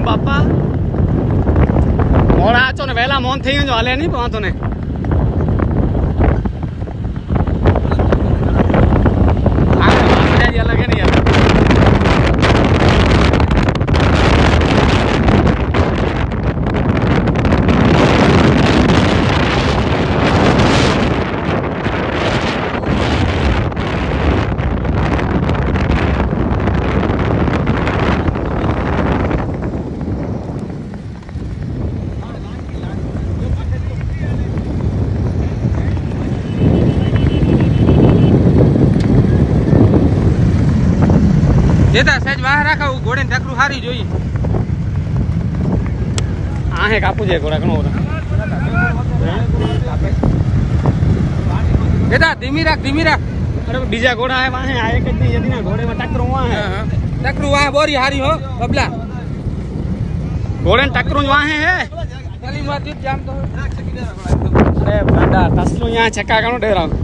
बापा मोड़ा अचो ने वेला मोहन थी वञो हले नहीं पवंदो ने अलग है नहीं यार जेता सहज वाह राखा घोड़े ने टकरू हारी जोई आ है कापू जे घोड़ा घणो जेता धीमी राख अरे बीजा घोड़ा है वहां आए कदी यदि ना घोड़े में टकरू वहां है टकरू वहां बोरी हारी हो बबला घोड़े ने टकरू वहां है गली में जाम तो अरे बंदा तसलो यहां छक्का कनो दे रहा